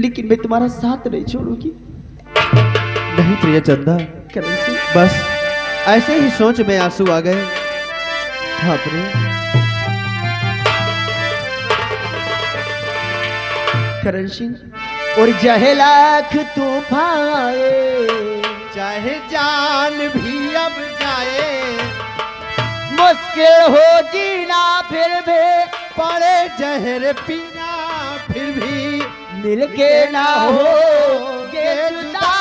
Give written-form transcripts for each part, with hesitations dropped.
लेकिन मैं तुम्हारा साथ नहीं छोड़ूंगी। नहीं प्रिय चंदा, करण सिंह, बस ऐसे ही सोच में आंसू आ गए। हाँ प्रिय। करण सिंह, और चाहे लाख तूफान आए, चाहे जान भी अब जाए, मुश्किल हो जीना फिर भी, पड़े जहर पीना फिर भी, मिलके ना होगे जुदा,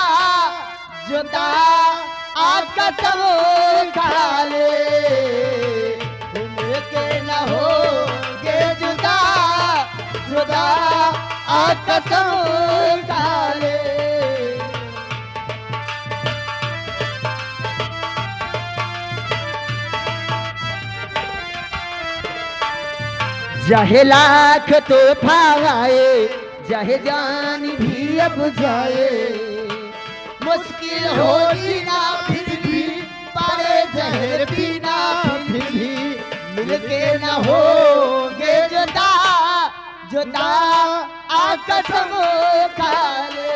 जुदा आज कसम खा ले, मिलके ना होगे जुदा, जुदा आज कसम खा ले। चाहे लाख तूफान आए, चाहे जान भी अब जाए, मुश्किल हो जीना फिर भी, पारे जहर पीना फिर भी, मिलके न होगे जुदा, जुदा आ कसम खा ले,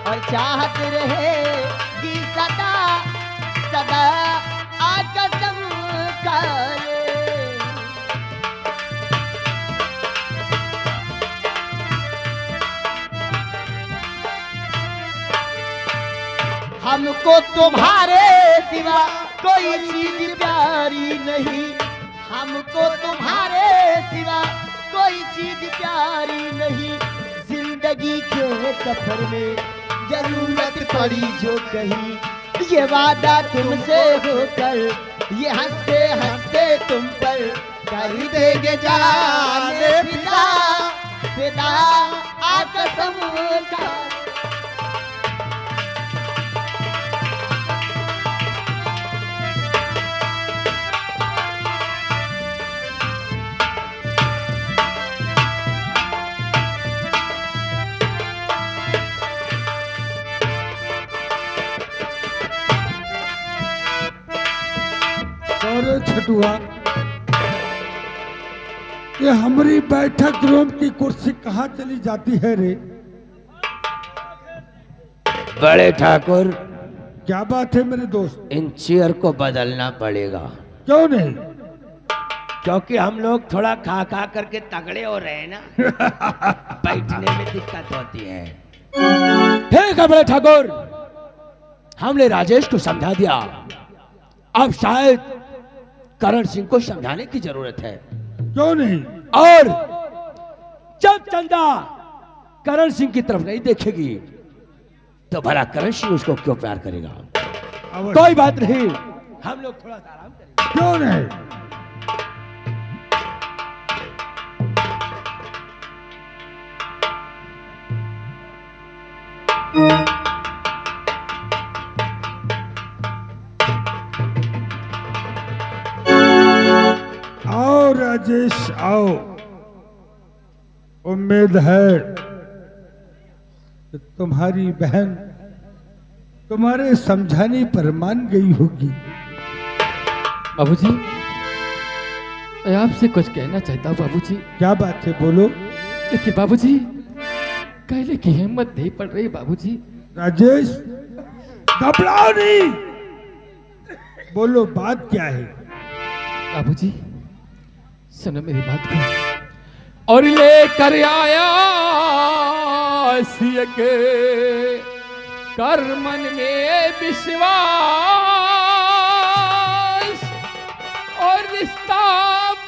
और चाहत रहेगी सदा, सदा आ कसम खा ले। हमको तुम्हारे सिवा कोई चीज प्यारी नहीं, हमको तुम्हारे सिवा कोई चीज प्यारी नहीं, जिंदगी के सफर में जरूरत पड़ी जो कहीं, ये वादा तुमसे होकर, ये हंसते हंसते तुम पर कर देंगे जाने फिदा, फिदा आ कसम खा। अरे छटुआ, ये हमारी बैठक रूम की कुर्सी कहाँ चली जाती है रे? बड़े ठाकुर, क्या बात है मेरे दोस्त? इन चेयर को बदलना पड़ेगा। क्यों नहीं? क्योंकि हम लोग थोड़ा खा खा करके तगड़े हो रहे हैं ना, बैठने में दिक्कत होती है। ठीक है बड़े ठाकुर, हमने राजेश को समझा दिया, अब शायद करण सिंह को समझाने की जरूरत है। क्यों नहीं? और जब चंदा करण सिंह की तरफ नहीं देखेगी तो भला करण सिंह उसको क्यों प्यार करेगा? कोई बात नहीं, हम लोग थोड़ा सा आराम करेंगे। क्यों नहीं? आओ राजेश आओ, उम्मीद है कि तुम्हारी बहन तुम्हारे समझाने पर मान गई होगी। बाबूजी, मैं आपसे कुछ कहना चाहता हूँ बाबूजी। क्या बात है, बोलो। लेकिन बाबूजी, कहने की हिम्मत नहीं पड़ रही बाबूजी। राजेश, घबराओ नहीं, बोलो बात क्या है? बाबूजी, सुनो मेरी बात को। और लेकर आया सिय के कर मन में विश्वास, और रिश्ता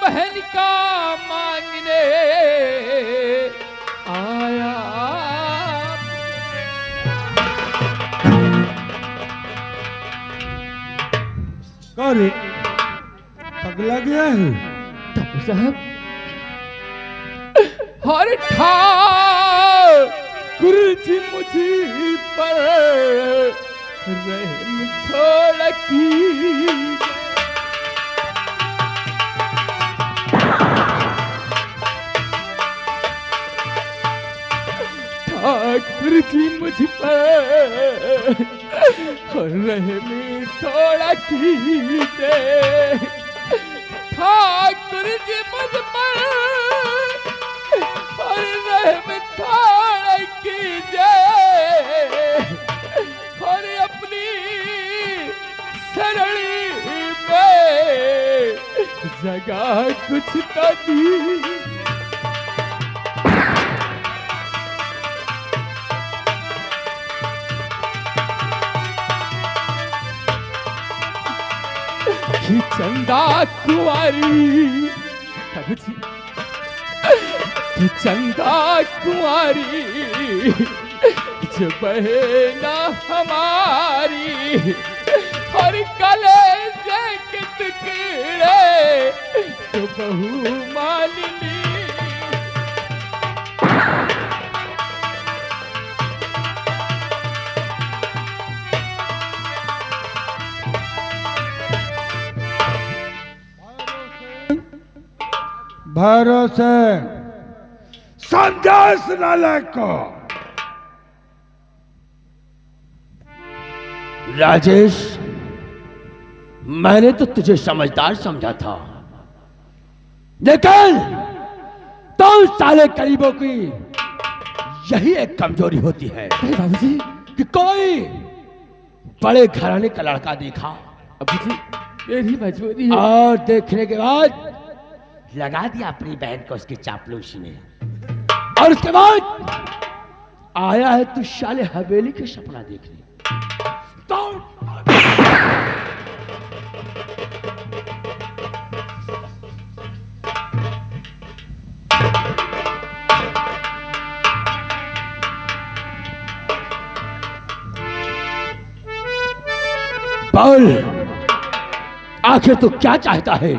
बहन का मांगने आया। अरे पगला गया है ठाकुर साहब, हर ठाकुर जी मुझे पर रहम थोड़ा कीजिए। ठाकुर जी मुझ पर रहम थोड़ा कीजिए। ठाकुर जी मुझ पर रहम थोड़ा लगा कुछ तो दी। कि चंदा कुंवारी बाबूजी, कि चंदा कुंवारी जो बहना हमारी और कलेजे के टुकड़े तो बहू मालिनी। भरोसे समझा इस नालायक को। राजेश, मैंने तो तुझे समझदार समझा था, लेकिन तो साले गरीबों की यही एक कमजोरी होती है बाबूजी, कि कोई बड़े घराने का लड़का देखा बाबूजी मेरी मजबूरी है। और देखने के बाद लगा दिया अपनी बहन को उसकी चापलूसी में, और उसके बाद आया है तू साले हवेली के सपना देखने। बोल, आखिर तू क्या चाहता है?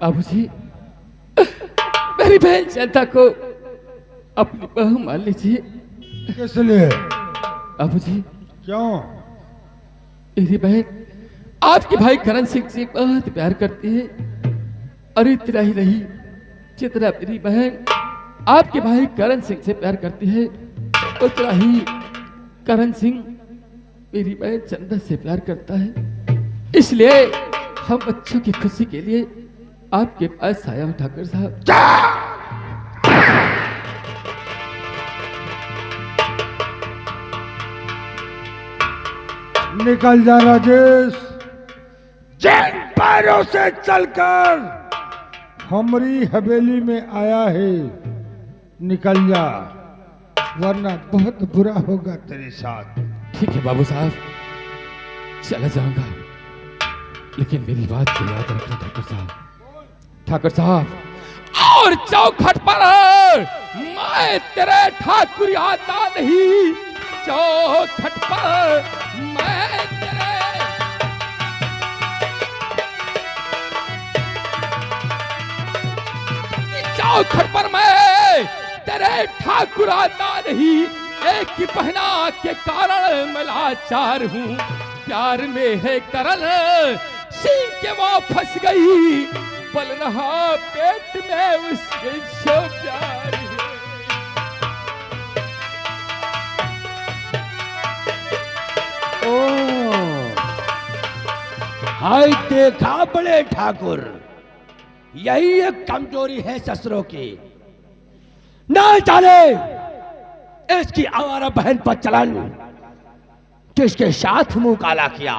बाबूजी, मेरी बहन जनता को अपनी बहू मान लीजिए। किस लिए? बाबूजी, क्यों? मेरी बहन आपके भाई करण सिंह से बहुत प्यार करती है, और इतना ही नहीं, जितना मेरी बहन आपके भाई करण सिंह से प्यार करती है, उतना ही करण सिंह मेरी बहन चंदा से प्यार करता है। इसलिए हम बच्चों की खुशी के लिए आपके पास आया हूं ठाकुर साहब। निकल जा राजेश, जिन पैरों से चलकर हमारी हवेली में आया है, निकल जा, वरना बहुत बुरा होगा तेरे साथ। ठीक है बाबू साहब, चला जाऊंगा, लेकिन मेरी बात को याद रखना ठाकुर साहब। ठाकुर साहब, और चौखट पर मैं तेरे ठाकुर आता नहीं, चौखट पर मैं तेरे चौखट पर मैं तेरे ठाकुर आता नहीं। एक की पहना के कारण मैं लाचार हूँ, प्यार में है करल सिंह के वो फंस गई, पल रहा पेट में उसके जो प्यार है। हाय देखा बड़े ठाकुर, यही एक कमजोरी है ससुरों की। ना जाने इसकी आवारा बहन पर चलन किसके साथ मुंह काला किया,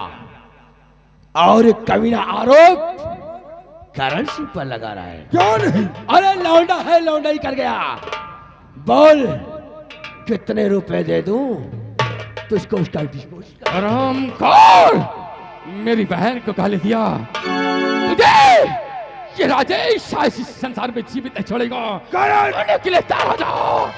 और एक कमीना आरोप करण सिंह पर लगा रहा है। क्यों नहीं? अरे लौंडा है, लौंडा ही कर गया। बोल, कितने रुपए दे दूं तुझको उसका डिस्पोज कर। आराम कर, मेरी बहन को गाली दिया तुझे, ये राजेश शायद इस संसार में जीवित नहीं छोड़ेगा। करण के लिए तैयार हो जाओ।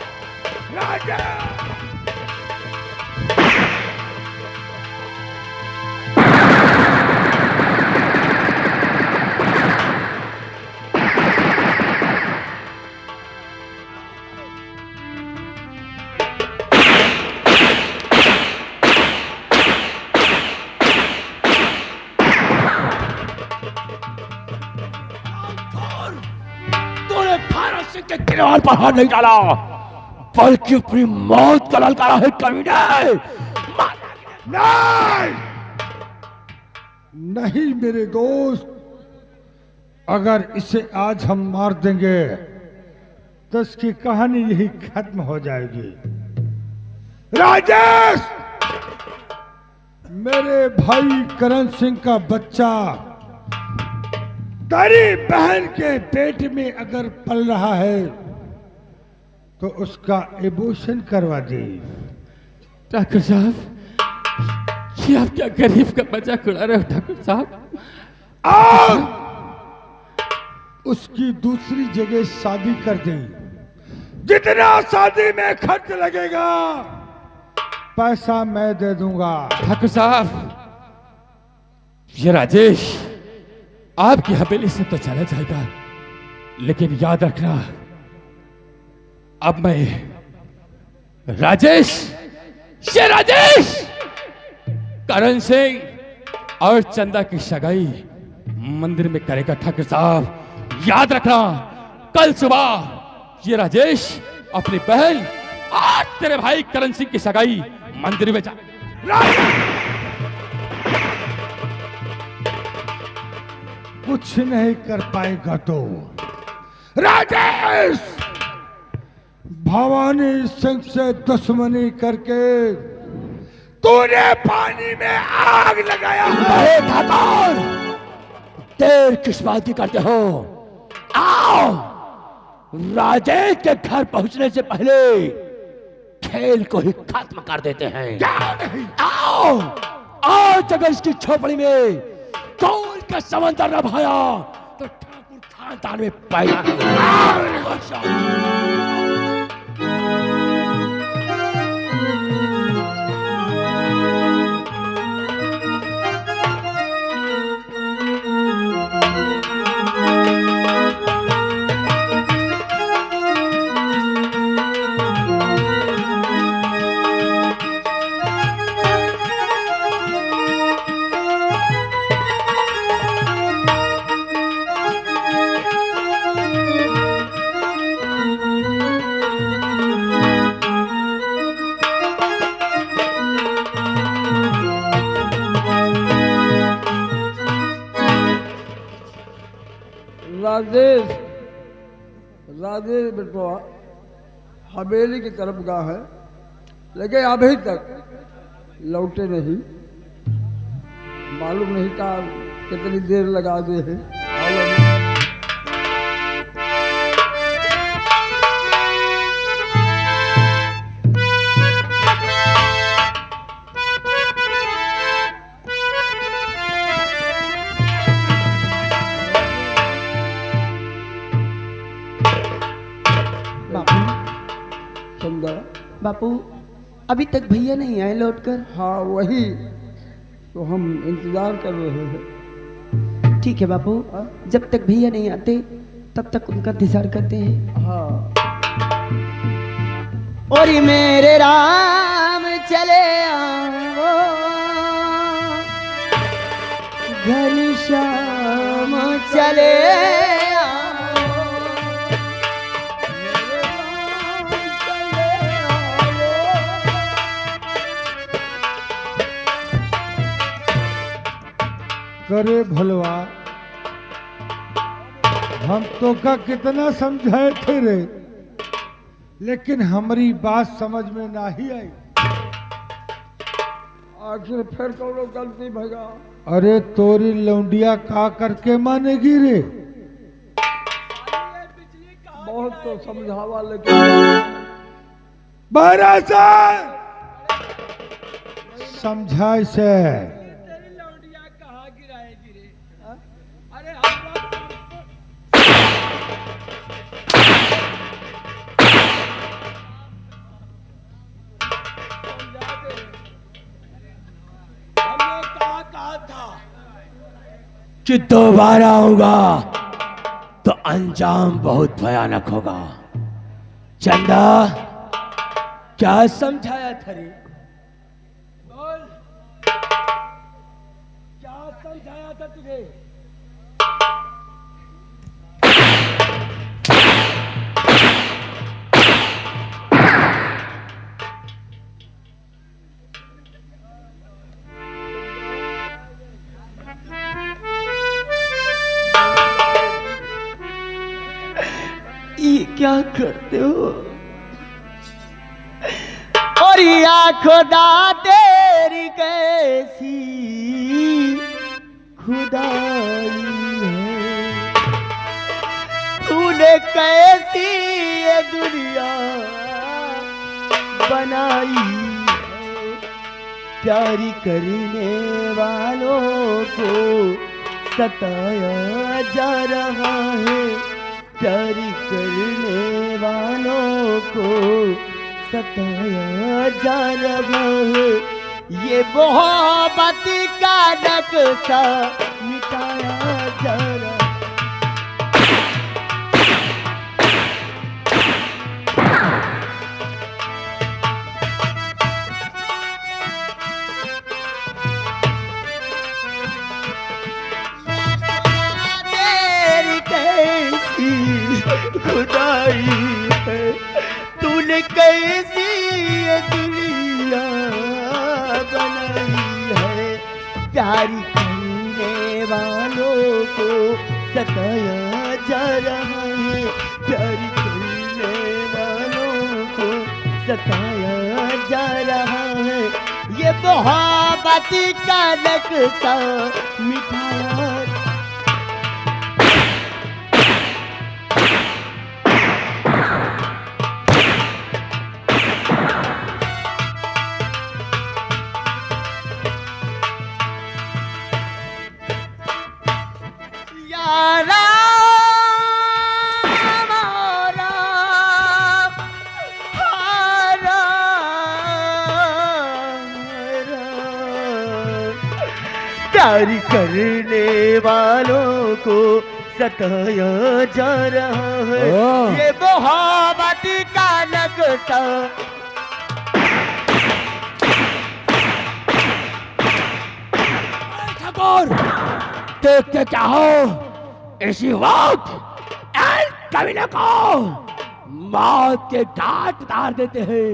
तूने भारत सिंह के किरवान पर हाथ नहीं डाला, बल्कि अपनी मौत का ललकारा है कमीने। नहीं, नहीं मेरे दोस्त, अगर इसे आज हम मार देंगे तो इसकी कहानी यही खत्म हो जाएगी। राजेश, मेरे भाई करण सिंह का बच्चा तेरी बहन के पेट में अगर पल रहा है तो उसका एबॉर्शन करवा दे। ठाकुर साहब, ये आप क्या गरीब का मजाक उड़ा रहे हो ठाकुर साहब? और उसकी दूसरी जगह शादी कर दे। जितना शादी में खर्च लगेगा पैसा मैं दे दूंगा। ठाकुर साहब, ये राजेश आपकी हवेली से तो चला जाएगा, लेकिन याद रखना, अब मैं राजेश, ये राजेश करण सिंह और चंदा की सगाई मंदिर में करेगा। ठाकुर साहब याद रखना, कल सुबह ये राजेश अपनी बहन और तेरे भाई करण सिंह की सगाई मंदिर में जा। कुछ नहीं कर पाएगा तो राजेश भवानी सिंह से दुश्मनी करके तूने पानी में आग लगाया है। अरे ठाकुर, देर किस बात की करते हो? आओ, राजेश के घर पहुंचने से पहले खेल को ही खत्म कर देते हैं। आओ, आज अगर इसकी झोपड़ी में कौन का समंदर न भाया तो ठाकुर खानदान में पैदा राजेश, राजेश बेटवा हवेली की तरफ गया है, लेकिन अभी तक लौटे नहीं। मालूम नहीं था कितनी देर लगा दे है। बापू, अभी तक भैया नहीं आए लौटकर। हाँ वही तो हम इंतजार कर रहे हैं। ठीक है बापू, जब तक भैया नहीं आते तब तक उनका इंतजार करते हैं। हाँ। और मेरे राम चले आओ, घर शाम चले करे भलवा, हम तो का कितना समझाए थे रे, लेकिन हमारी बात समझ में ना ही आई। आखिर फिर कौनो गलती भगा। अरे तोरी लौंडिया का करके मानेगी रे? बहुत तो समझावा लेकिन बहरा से समझाए से कि दोबारा आऊंगा तो अंजाम बहुत भयानक होगा। चंदा, क्या समझाया था रे? बोल, क्या समझाया था तुझे? ये क्या करते हो? और या खुदा तेरी कैसी खुदाई है। तूने कैसी ये दुनिया बनाई है, प्यारी करने वालों को सताया जा रहा है, प्यारी करने वालों को सताया जा रहा है, ये मोहब्बत का नक्शा मिटाया जा रहा है। तेरी कैसी खुदाई है, तूने कैसी ये दुनिया बनाई है, प्यारी करने वालों को सताया जा रहा है, प्यारी करने वालों को सताया जा रहा है, ये मोहब्बत का नक्शा मिटाया। प्यारी करने वालों को सताया जा रहा है, ये मोहब्बत का नक्शा। ठाकुर देखते क्या हो, इसी वक्त एल कबीले को मौत के घाट उतार देते हैं।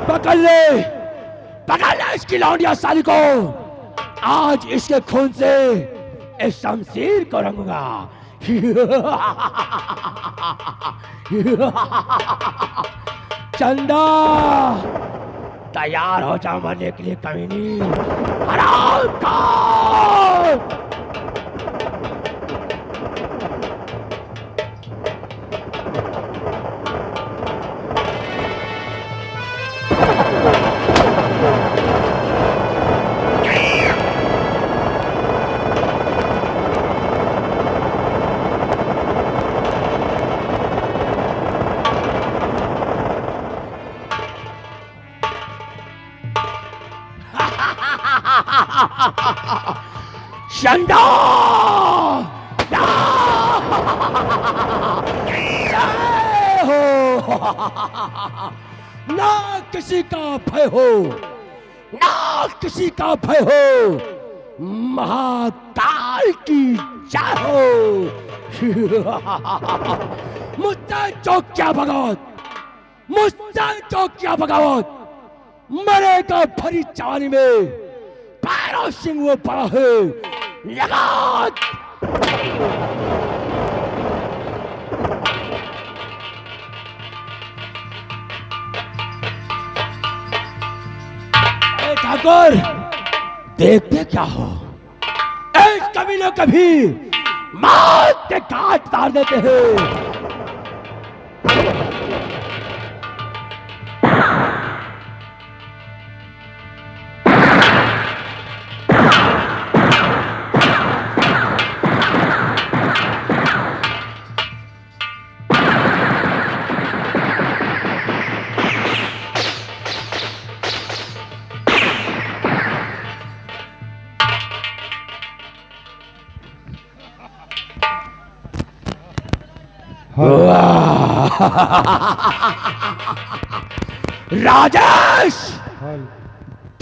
पकड़ ले इसकी लौंडिया साली को, आज इसके खून से इस शमशीर को रंगूंगा। चंदा तैयार हो जा मरने के लिए कमीनी, हराम खोर। चंदा ना किसी का भय हो, ना किसी का भय हो, महाकाल की जय हो। मुझसे चौकिया बगावत, मुझसे चौकिया बगावत, मरेगा भरी जवानी में, पैरों सिंह वो पड़ा है, लगात। ठाकुर देखते क्या हो, एक कबीले कभी मौत के घाट उतार देते हैं। राजेश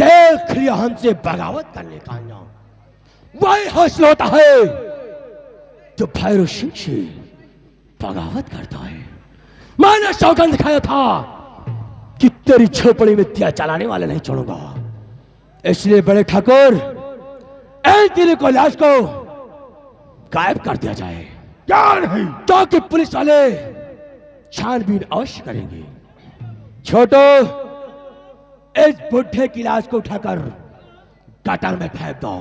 देख लिया हमसे बगावत करने का नाम, वही हासिल होता है जो भैरव सिंह से बगावत करता है। मैंने सौगंध दिखाया था कि तेरी झोपड़ी में दिया जलाने वाला नहीं छोड़ूंगा, इसलिए बड़े ठाकुर दिल को लाश को गायब कर दिया जाए। क्या नहीं, क्योंकि पुलिस वाले छानबीन अवश्य करेंगे। छोटो इस बुढ़े की लाश को उठाकर गटर में फेंक दो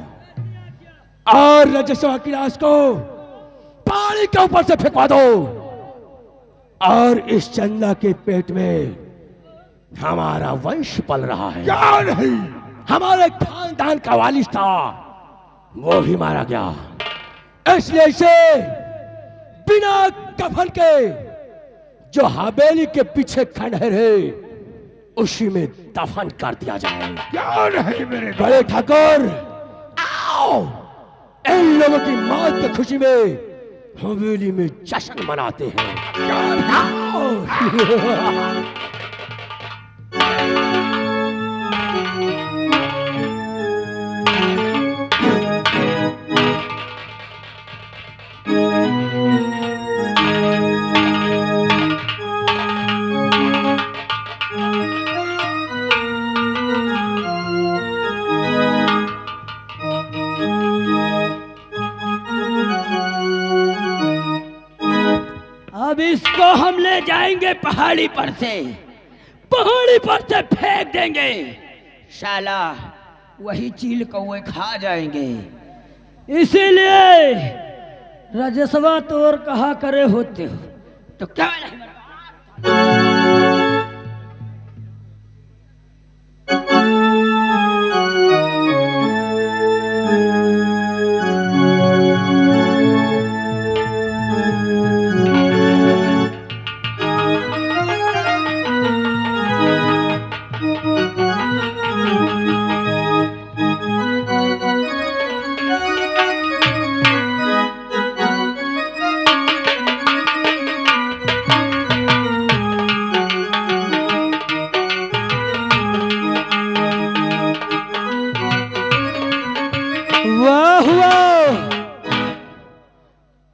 और रजस्वा की लाश को पानी के ऊपर से फेंकवा दो और इस चंदा के पेट में हमारा वंश पल रहा है। क्या नहीं? हमारे खानदान का वालिद था, वो भी मारा गया। इसलिए इसे बिना कफन के जो हवेली के पीछे खंडहर है उसी में दफन कर दिया जाए। क्या नहीं मेरे बड़े ठाकुर, आओ इन लोगों की मौत की खुशी में हवेली में जश्न मनाते हैं। आओ। अब इसको हम ले जाएंगे पहाड़ी पर से फेंक देंगे। शाला वही चील कौवे खा जाएंगे। इसीलिए राजस्वा तोर कहा करे होते हो तो क्या नहीं।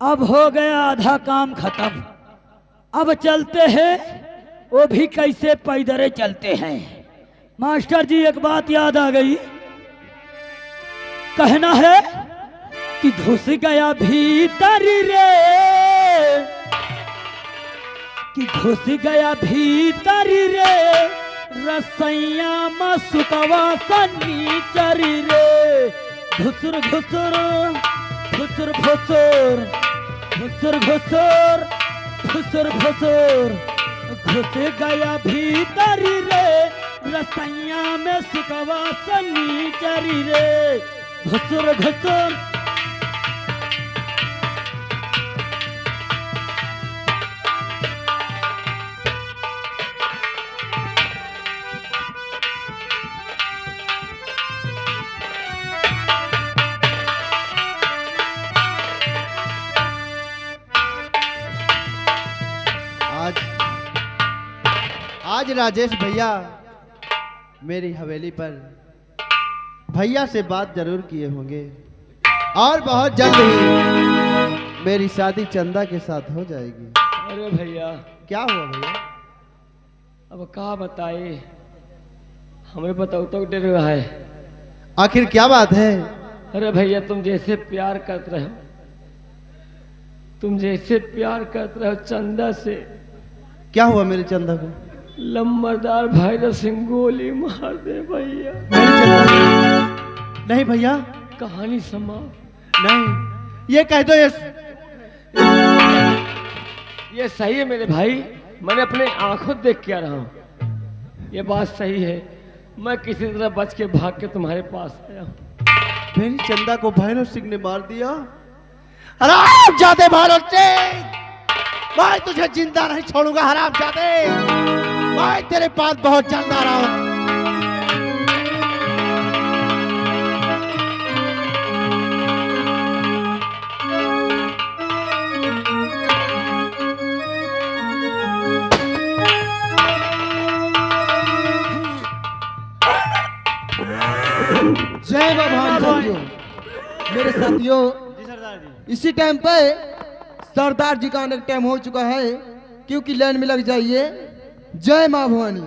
अब हो गया आधा काम खत्म। अब चलते हैं, वो भी कैसे पैदरे चलते हैं। मास्टर जी एक बात याद आ गई, कहना है कि घुस गया भीतर रे, कि घुस गया भीतर रे, रसैया मसुकवा सनीचर रे। घुसुर घुसुर घुसुर घुसुर घुसुर घुसुर घुसुर घुसुर घुस गया भीतर रे, रसैया में सुकवा सनीचर रे। घुसुर घुसुर आज राजेश भैया मेरी हवेली पर भैया से बात जरूर किए होंगे और बहुत जल्द ही मेरी शादी चंदा के साथ हो जाएगी। अरे भैया क्या हुआ भैया? अब क्या बताए, हमें बताओ तो डर रहा है। आखिर क्या बात है? अरे भैया तुम जैसे प्यार करते रहो, तुम जैसे प्यार करते रहो चंदा से, क्या हुआ मेरे चंदा को? लंबरदार भाई सिंह गोली मार दे भैया। मेरी चंदा नहीं भैया, कहानी समाप्त। नहीं ये कह दो, ये सही है मेरे भाई, मैंने अपने आंखों देख के आ रहा हूँ। ये बात सही है, मैं किसी तरह बच के भाग के तुम्हारे पास आया हूँ। मेरी चंदा को भैरव सिंह ने मार दिया। हराम जादे भैरव सिंह, मैं तुझे जिंदा नहीं छोड़ूंगा। हराम जादे, मैं तेरे पास बहुत जल्द आ रहा हूं। जय भगवान साथियों, मेरे साथियों इसी टाइम पे सरदार जी का आने का टाइम हो चुका है, क्योंकि लाइन में लग जाइए। जय मां भवानी।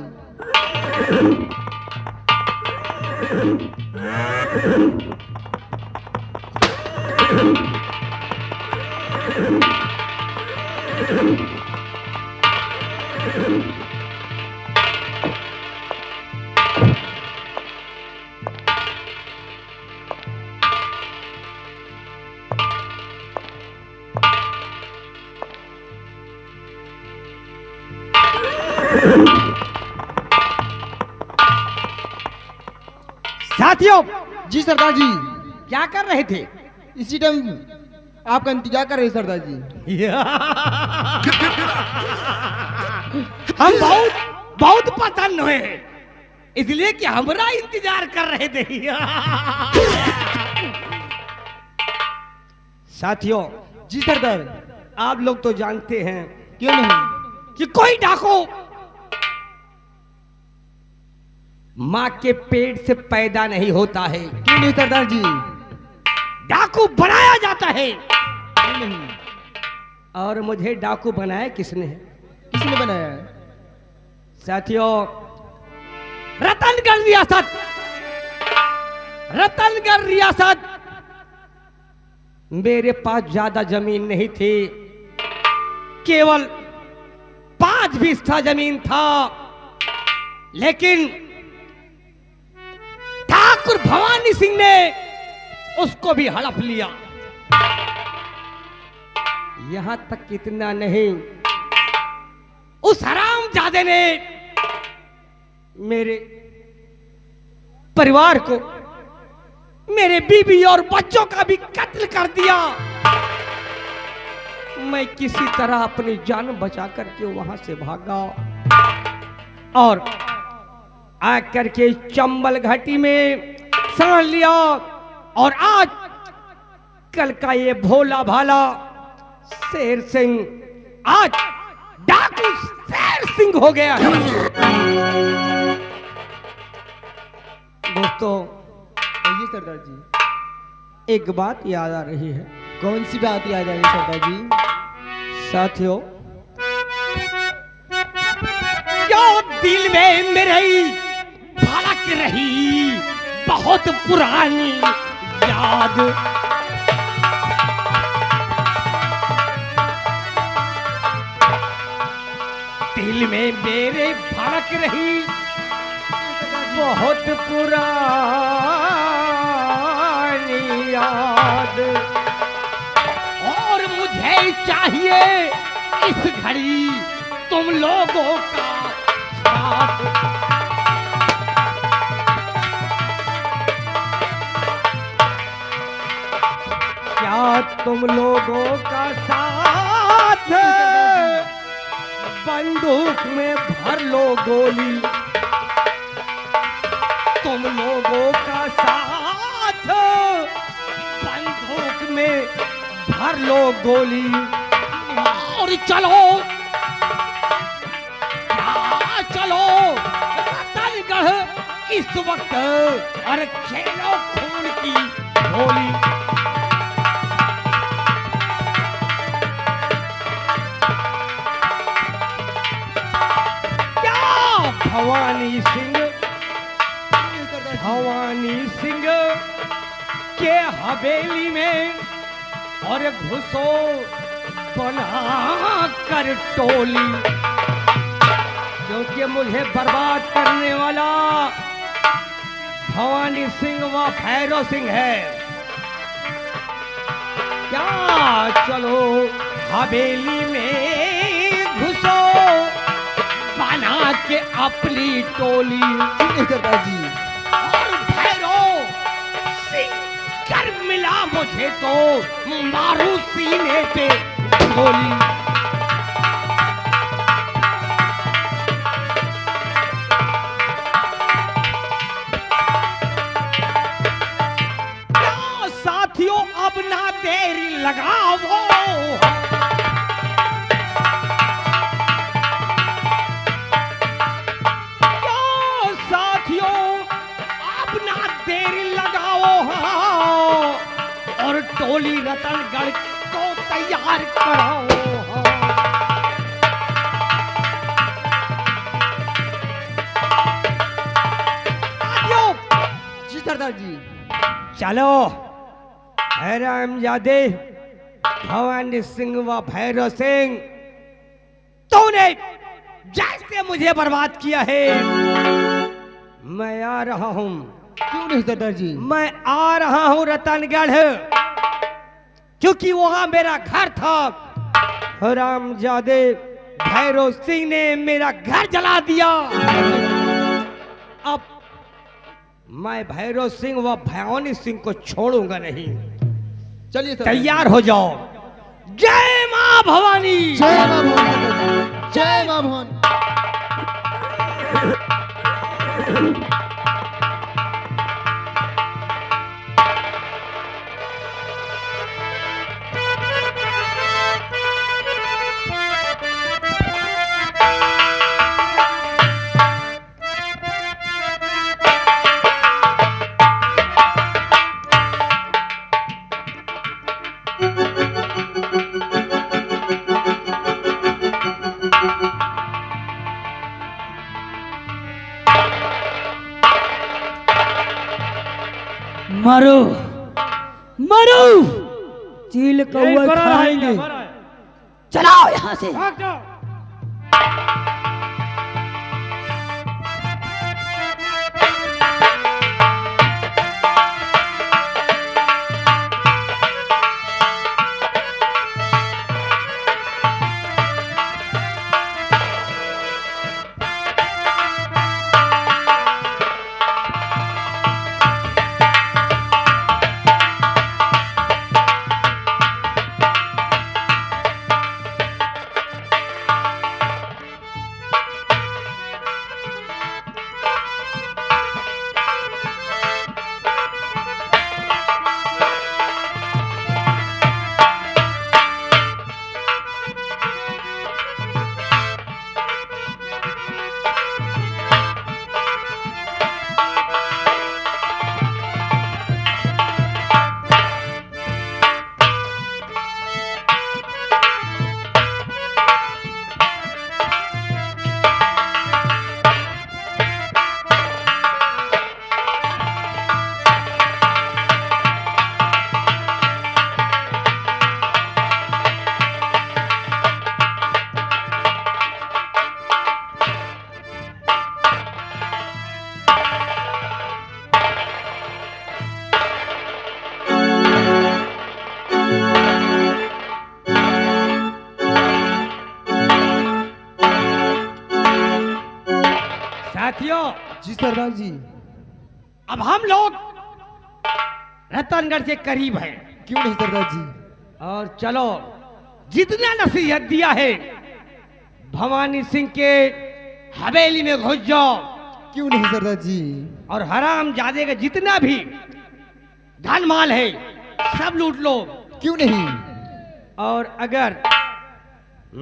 साथियों, जी सरदार जी, क्या कर रहे थे? इसी टाइम आपका इंतजार कर रहे हैं सरदार जी। हम बहुत बहुत पसंद हुए इसलिए कि हमारा इंतजार कर रहे थे। साथियों, जी सरदार। आप लोग तो जानते हैं क्यों नहीं? कि कोई डाकू मां के पेट से पैदा नहीं होता है, क्यों नहीं सरदार जी? डाकू बनाया जाता है। क्यों नहीं? और मुझे डाकू बनाया किसने है? किसने बनाया है? साथियों, रतनगढ़ रियासत, रतनगढ़ रियासत, मेरे पास ज्यादा जमीन नहीं थी, केवल 5 बिस्सा जमीन था, लेकिन ठाकुर भवानी सिंह ने उसको भी हड़प लिया। यहां तक इतना नहीं, उस हरामजादे ने मेरे परिवार को, मेरे बीबी और बच्चों का भी कत्ल कर दिया। मैं किसी तरह अपनी जान बचा करके वहां से भागा और आकर के चंबल घाटी में सड़ लिया। और आज कल का ये भोला भाला शेर सिंह आज डाकू शेर सिंह हो गया है। दोस्तों, कहिए सरदार जी। एक बात याद आ रही है। कौन सी बात याद आई सरदार जी? साथियों, क्यों दिल में मेरे धड़क रही बहुत पुरानी याद। दिल में मेरे धड़क रही बहुत पुरानी याद, और मुझे चाहिए इस घड़ी तुम लोगों का साथ। क्या तुम लोगों का साथ? बंदूक में भर लो गोली, तुम लोगों का साथ बंदूक में भर लो गोली, और चलो, क्या चलो रतनगढ़ इस वक्त, और खेलो खून की होली। भवानी सिंह, भवानी सिंह के हवेली में और घुसो बना कर टोली, क्योंकि मुझे बर्बाद करने वाला भवानी सिंह व भैरव सिंह है। क्या चलो हवेली में घुसो बना के अपनी टोली। सरदार जी, और भैरव सिंह कर मिला मुझे तो मारू सीने पे गोली। क्या साथियों, अब ना देरी लगाओ, और टोली रतनगढ़ को तैयार कराओ। जी सरदार जी। चलो हरामजादे भवानी सिंह व भैरव सिंह, तूने जैसे मुझे बर्बाद किया है, मैं आ रहा हूं। क्यों नहीं सरदार जी? मैं आ रहा हूं रतनगढ़, क्योंकि वहां मेरा घर था। हरामजादे भैरव सिंह ने मेरा घर जला दिया। अब मैं भैरव सिंह व भवानी सिंह को छोड़ूंगा नहीं। चलिए सरदार। तैयार हो जाओ। जय मां भवानी। जय मां भवानी। जय मां भवानी। मरो मरो, चील कौआ खाएंगे। चलाओ यहाँ से। साथियों, जी सरदार जी। अब हम लोग रतनगढ़ के करीब हैं। क्यों नहीं सरदार जी। और चलो, जितना नसीहत दिया है भवानी सिंह के हवेली में घुस जाओ। क्यों नहीं सरदार जी। और हराम जादे का जितना भी धन माल है सब लूट लो। क्यों नहीं। और अगर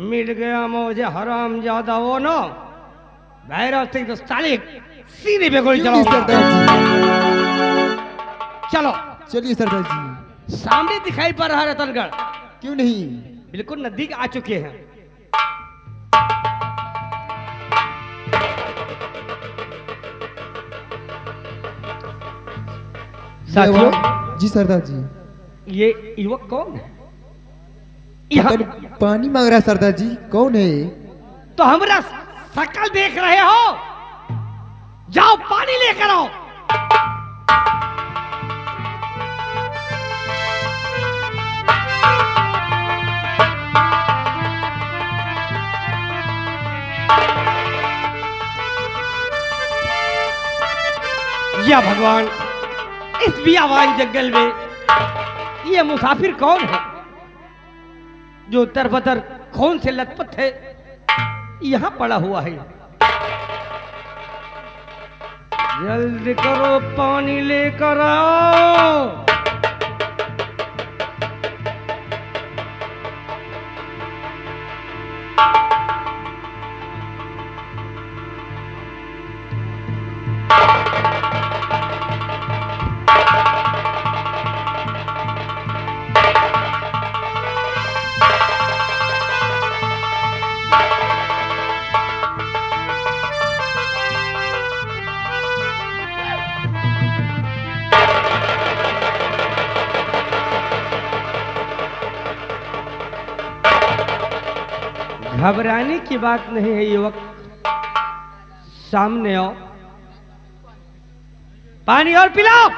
मिल गया मुझे हराम ज्यादा हो ना, भैरव सिंह तो साले सीने पे गोली क्यों नहीं चलाऊंगा। सरदार जी। चलो चलिए सरदार जी। सामने दिखाई पड़ रहा है रतनगढ़। क्यों नहीं। बिल्कुल नजदीक आ चुके हैं। साथियों, जी सरदार जी। ये युवक कौन है? यहाँ पानी मांग रहा है सरदार जी। कौन है। तो हमारा शकल देख रहे हो? जाओ पानी लेकर आओ। या भगवान, इस बियावान जंगल में ये मुसाफिर कौन है जो तरबतर खून से लथपथ है, यहां पड़ा हुआ है? जल्दी करो, पानी लेकर आओ। घबराने की बात नहीं है युवक, सामने आओ, पानी और पिलाओ।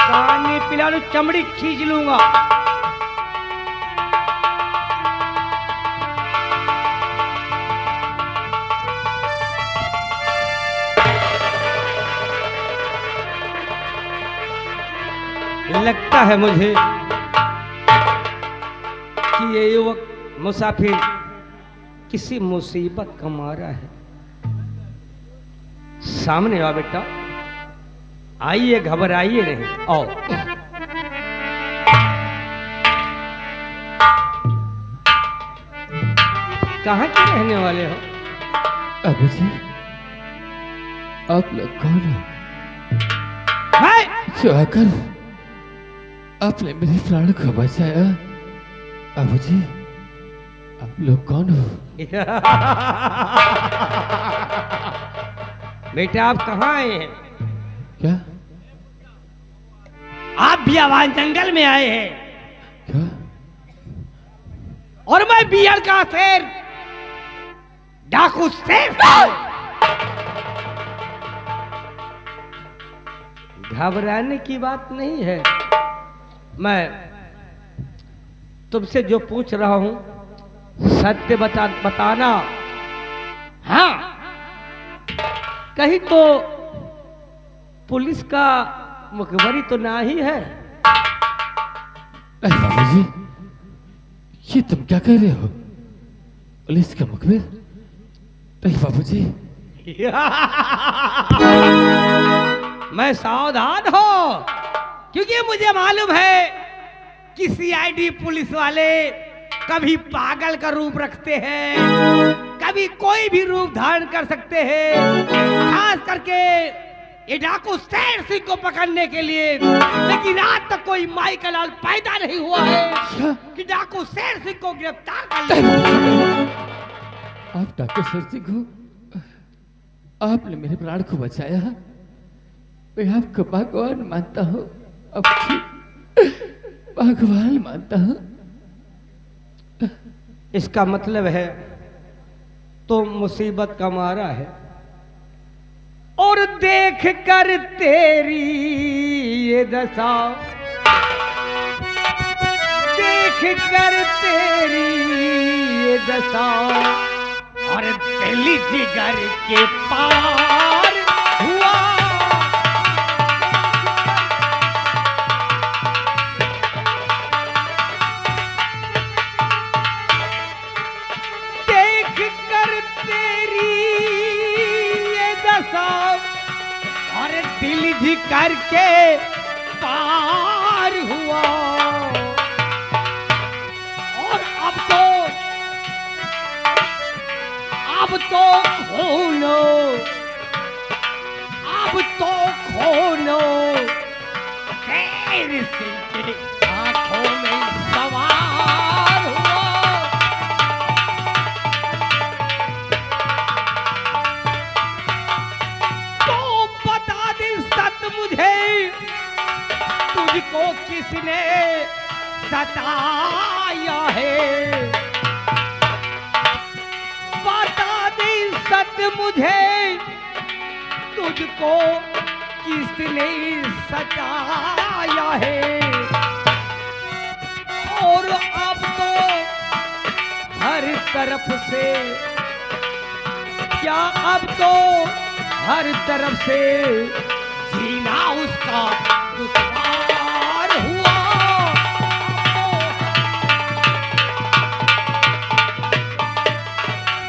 पानी पिला लो, चमड़ी खींच लूंगा। लगता है मुझे कि ये युवक मुसाफिर किसी मुसीबत का मारा है। सामने आओ बेटा, आइए, घबराइए नहीं, आओ। कहाँ के रहने वाले हो? अबू जी, आप लोग कौन हो? जो आकर आपने मेरे प्राण को बचाया। अबू जी, आप लोग कौन हो? बेटा आप कहाँ आए हैं? क्या आप बियावान जंगल में आए हैं क्या? और मैं बियर का शेर, डाकू शेर। घबराने की बात नहीं है। मैं तुमसे जो पूछ रहा हूं सत्य बताना। हाँ, कहीं तो पुलिस का मुखबरी तो ना ही है? अरे बाबू जी, ये तुम क्या कह रहे हो? पुलिस का मुखबिर? नहीं बाबू जी। मैं सावधान हो, क्योंकि मुझे मालूम है कि सीआईडी पुलिस वाले कभी पागल का रूप रखते हैं, कभी कोई भी रूप धारण कर सकते हैं, खास करके ये डाकू शेर सिंह को पकड़ने के लिए। लेकिन आज तक कोई माई का लाल पैदा नहीं हुआ है कि डाकू शेर सिंह को गिरफ्तार कर ले। आप डाकू शेर सिंह हो? आपने मेरे प्राण को बचाया। मैं आपको भगवान मानता हूँ, भगवान मानता हूँ। इसका मतलब है तो मुसीबत का मारा है, और देख कर तेरी ये दशा, देख कर तेरी ये दशा, और दिल जिगर के पार हुआ। देख कर तेरी ये दशा, और दिल जिगर के पार हुआ। और अब तो खोलो, अब तो खोलो शेर सिंह के आंखों में सवार हुआ। तो बता दे सत मुझे, तुझको किसने सताया है? सत मुझे, तुझको किसने सताया है? और अब तो हर तरफ से, क्या अब तो हर तरफ से जीना उसका दुश्वार हुआ।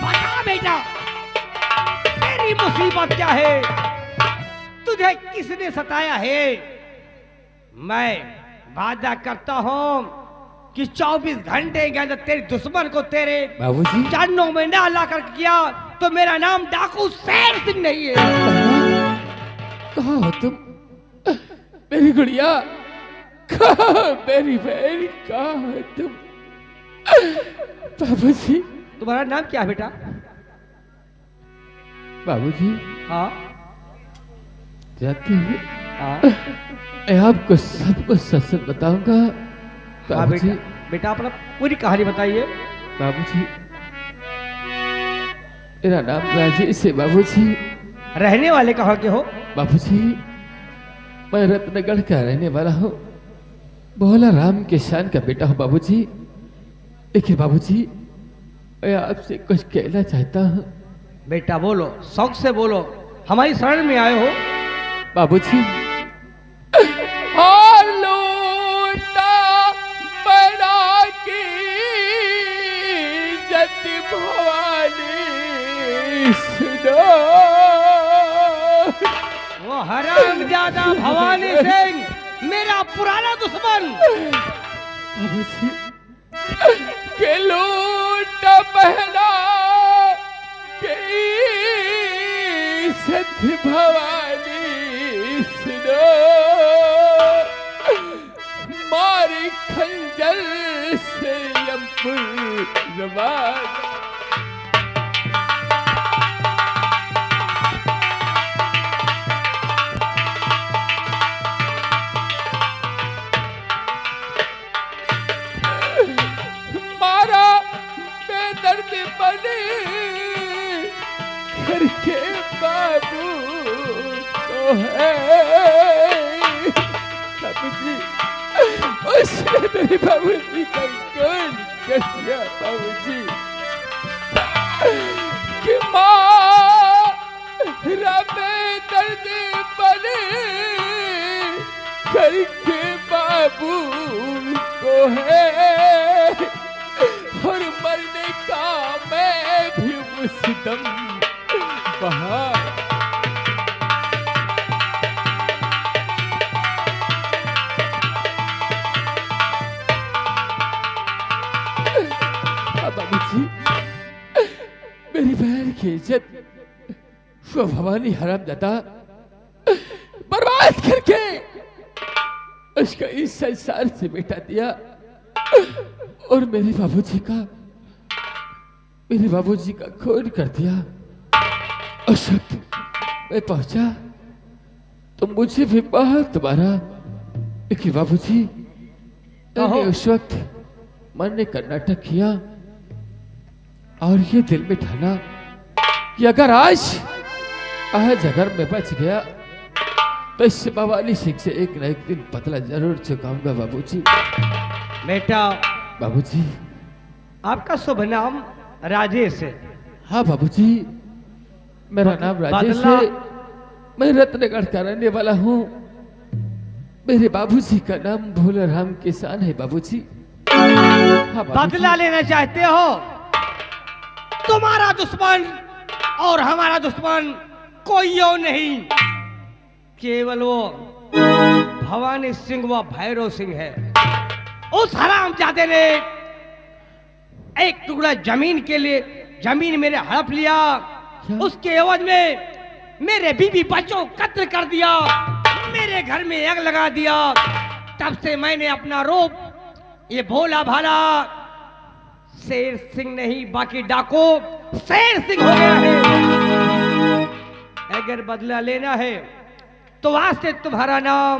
बता बेटा, मुसीबत क्या है? तुझे किसने सताया है? मैं वादा करता हूं कि 24 घंटे के अंदर तेरे दुश्मन को तेरे बाबूजी, चरणों में ना ला कर किया तो मेरा नाम डाकू शेर सिंह नहीं है। कहाँ हो तुम? मेरी गुड़िया, कहाँ मेरी बहन, कहाँ हो तुम? बाबूजी। तुम्हारा नाम क्या है बेटा? बाबूजी। हाँ जाते हुए हाँ, मैं आपको सब कुछ सच सच बताऊंगा। हाँ बाबूजी। बेटा अपना पूरी कहानी बताइए। बाबूजी, मेरा नाम राजेश है बाबूजी। रहने वाले कहाँ के हो? बाबूजी, मैं रत्नगढ़ का रहने वाला हूँ, भोला राम के शान का बेटा हूँ बाबूजी। लेकिन बाबूजी, मैं आपसे कुछ कहना चाहता हूँ। बेटा बोलो, शौक से बोलो, हमारी शरण में आए हो। बाबूजी, हेलो हरामजादा भवानी सिंह मेरा पुराना दुश्मन बाबूजी के लूट पहना के सत भवानी सुनो मारी खंजर से यमपुर रवाना मारा बेदर्द बने करके बाबू को है बाबूजी उसने मेरे बाबूजी का कौन कर दिया बाबूजी कि माँ रबे दर्द बने करके बाबू को है और मरने का मैं भी मुस्दम बहार बाबूजी मेरी बहन की इज्जत वो भवानी हरामजादा बर्बाद करके उसको इस संसार से मिटा दिया और मेरे बाबूजी का खून कर दिया। उस वक्त मैं पहुंचा तो मुझे भी बहुत मारा, लेकिन बाबूजी मैंने उस वक्त मरने का नाटक किया और ये दिल में ठाना कि अगर आज अगर मैं बच गया तो इस भवानी सिंह से एक न एक दिन बदला जरूर चुकाऊंगा बाबूजी। बेटा बाबूजी आपका शुभ नाम राजेश है? हाँ बाबूजी मेरा नाम राजेश है, मैं रत्नगढ़ का रहने वाला हूँ। मेरे बाबूजी का नाम भोला राम किसान है बाबूजी। हाँ बदला लेना चाहते हो? तुम्हारा दुश्मन और हमारा दुश्मन कोई और नहीं, केवल वो भवानी सिंह व भैरव सिंह है। उस हरामजादे ने एक टुकड़ा जमीन के लिए जमीन मेरे हड़प लिया, उसके एवज में मेरे बीवी बच्चों को कत्ल कर दिया, मेरे घर में आग लगा दिया। तब से मैंने अपना रूप ये भोला भाला शेर सिंह नहीं बाकी डाकू शेर सिंह हो गया है। अगर बदला लेना है तो आज से तुम्हारा नाम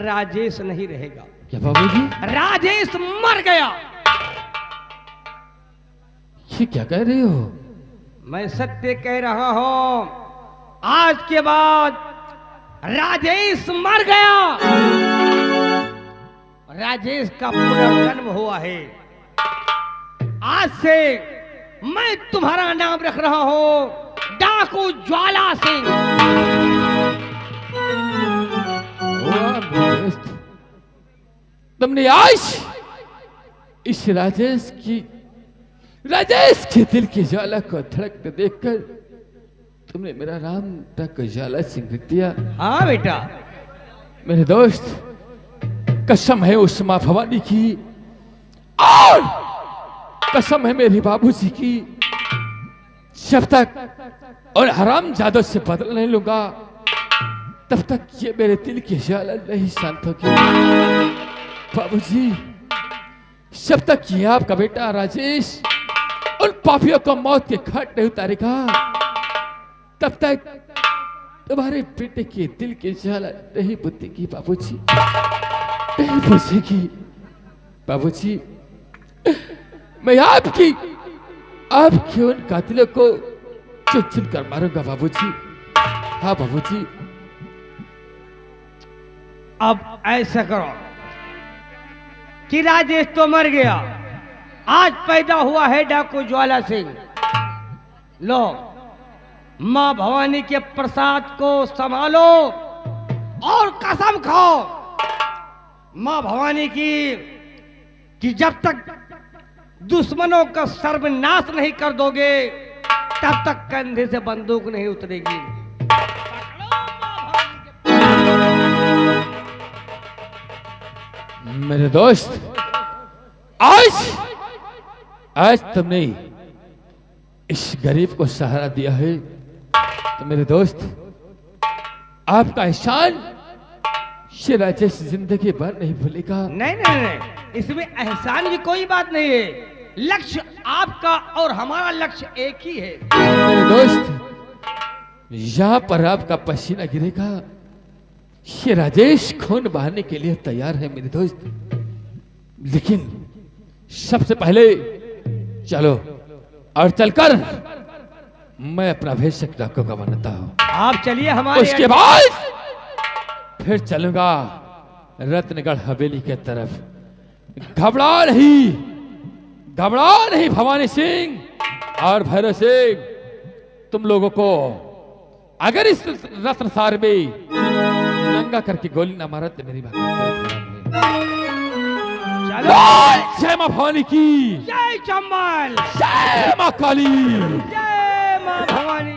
राजेश नहीं रहेगा। क्या बाबूजी? राजेश मर गया। ये क्या कह रहे हो? मैं सत्य कह रहा हूं, आज के बाद राजेश मर गया। राजेश का पुनर्जन्म हुआ है। आज से मैं तुम्हारा नाम रख रहा हूं डाकू ज्वाला सिंह। तुमने आज इस राजेश के दिल की ज्वाला को धड़कते देखकर तुमने मेरा नाम डाकू ज्वाला सिंह रख दिया। हाँ बेटा। मेरे दोस्त कसम है उस मां भवानी की और कसम है मेरे बाबूजी की, जब तक और हरामजादों से बदला नहीं लूंगा तब तक ये मेरे दिल की ज्वाला नहीं शांत होगी। बाबूजी जब तक ये आपका बेटा राजेश उन पापियों को मौत के घाट नहीं उतारेगा तब तक तुम्हारे बेटे के दिल की ज्वाला नहीं बुझेगी बाबूजी, नहीं बुझेगी। बाबूजी मैं आपकी उन कातिलों को चुन चुन कर मारूंगा बाबूजी। हाँ बाबूजी। अब ऐसा करो कि राजेश तो मर गया, आज पैदा हुआ है डाकू ज्वाला सिंह। लो मां भवानी के प्रसाद को संभालो और कसम खाओ मां भवानी की कि जब तक दुश्मनों का सर्वनाश नहीं कर दोगे तब तक कंधे से बंदूक नहीं उतरेगी। मेरे दोस्त, आज तुमने इस गरीब को सहारा दिया है, तो मेरे दोस्त आपका एहसान श्री राजेश जिंदगी भर नहीं भूलेगा। नहीं नहीं नहीं, इसमें एहसान की कोई बात नहीं है। लक्ष्य आपका और हमारा लक्ष्य एक ही है। मेरे दोस्त, यहां पर आपका पसीना गिरेगा, ये राजेश खून बहाने के लिए तैयार है मेरे दोस्त। लेकिन सबसे पहले चलो और चलकर मैं अपना भेषक डाकू का बनता हूं। आप चलिए हमारे उसके बाद फिर चलूंगा रत्नगढ़ हवेली के तरफ। घबरा नहीं भवानी सिंह और भैरव सिंह, तुम लोगों को अगर इस रत्नसार में नंगा करके गोली ना मारा तो मेरी बात चलो। जय मां भवानी की, जय चंबल, जय मां काली, जय मां भवानी।